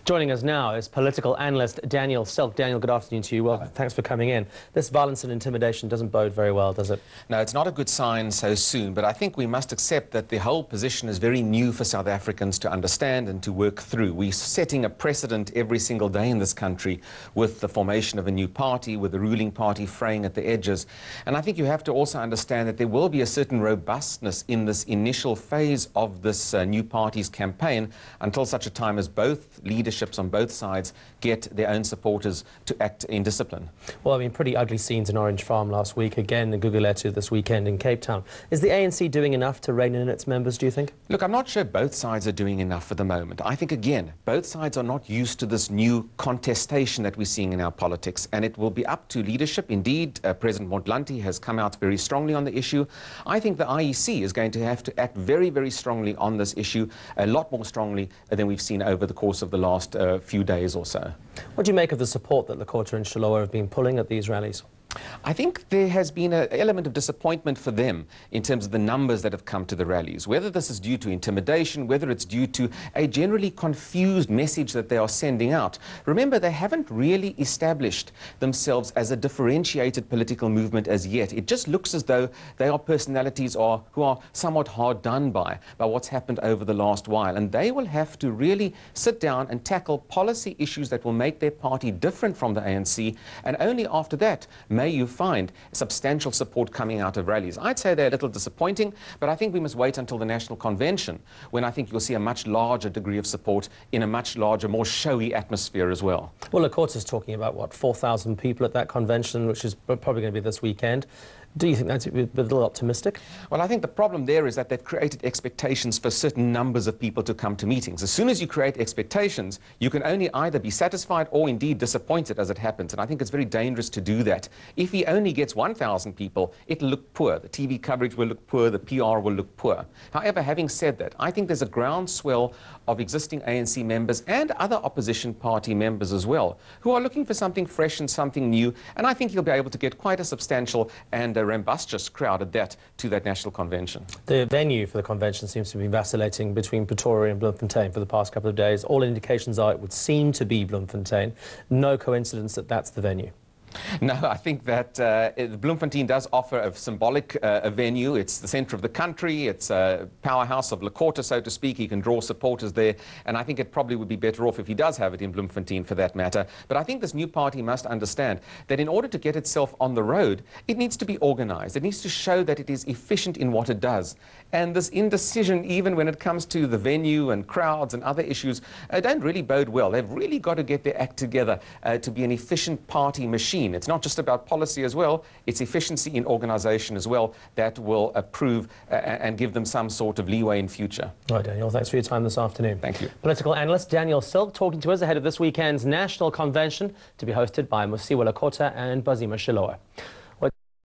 Joining us now is political analyst Daniel Silke. Daniel, good afternoon to you. Well, thanks for coming in. This violence and intimidation doesn't bode very well, does it? No, it's not a good sign so soon, but I think we must accept that the whole position is very new for South Africans to understand and to work through. We're setting a precedent every single day in this country with the formation of a new party, with the ruling party fraying at the edges. And I think you have to also understand that there will be a certain robustness in this initial phase of this new party's campaign until such a time as both leaderships on both sides get their own supporters to act in discipline. Well, I mean, pretty ugly scenes in Orange Farm last week, again in Gugulethu this weekend in Cape Town. Is the ANC doing enough to rein in its members, do you think? Look, I'm not sure both sides are doing enough for the moment. I think, again, both sides are not used to this new contestation that we're seeing in our politics, and it will be up to leadership. Indeed, President Motlanthe has come out very strongly on the issue. I think the IEC is going to have to act very, very strongly on this issue, a lot more strongly than we've seen over the course of the last few days or so. What do you make of the support that Lekota and Shiloh have been pulling at these rallies? I think there has been an element of disappointment for them in terms of the numbers that have come to the rallies. Whether this is due to intimidation, whether it's due to a generally confused message that they are sending out. Remember, they haven't really established themselves as a differentiated political movement as yet. It just looks as though they are personalities who are somewhat hard done by what's happened over the last while. And they will have to really sit down and tackle policy issues that will make their party different from the ANC. And only after that may you find substantial support coming out of rallies. I'd say they're a little disappointing, but I think we must wait until the National Convention, when I think you'll see a much larger degree of support in a much larger, more showy atmosphere as well. Well, Lekota's talking about, what, 4,000 people at that convention, which is probably going to be this weekend. Do you think that's a little optimistic? Well, I think the problem there is that they've created expectations for certain numbers of people to come to meetings. As soon as you create expectations, you can only either be satisfied or indeed disappointed as it happens. And I think it's very dangerous to do that. If he only gets 1,000 people, it'll look poor. The TV coverage will look poor. The PR will look poor. However, having said that, I think there's a groundswell of existing ANC members and other opposition party members as well, who are looking for something fresh and something new. And I think you'll be able to get quite a substantial and rambunctious crowd at that to that national convention. The venue for the convention seems to be vacillating between Pretoria and Bloemfontein for the past couple of days. All indications are it would seem to be Bloemfontein. No coincidence that that's the venue. No, I think that Bloemfontein does offer a symbolic venue. It's the centre of the country. It's a powerhouse of Lekota, so to speak. He can draw supporters there. And I think it probably would be better off if he does have it in Bloemfontein for that matter. But I think this new party must understand that in order to get itself on the road, it needs to be organised. It needs to show that it is efficient in what it does. And this indecision, even when it comes to the venue and crowds and other issues, don't really bode well. They've really got to get their act together to be an efficient party machine. It's not just about policy as well, it's efficiency in organisation as well that will approve and give them some sort of leeway in future. Right, Daniel, thanks for your time this afternoon. Thank you. Political analyst Daniel Silke talking to us ahead of this weekend's national convention to be hosted by Musiwa Lekota and Bazima Shiloh.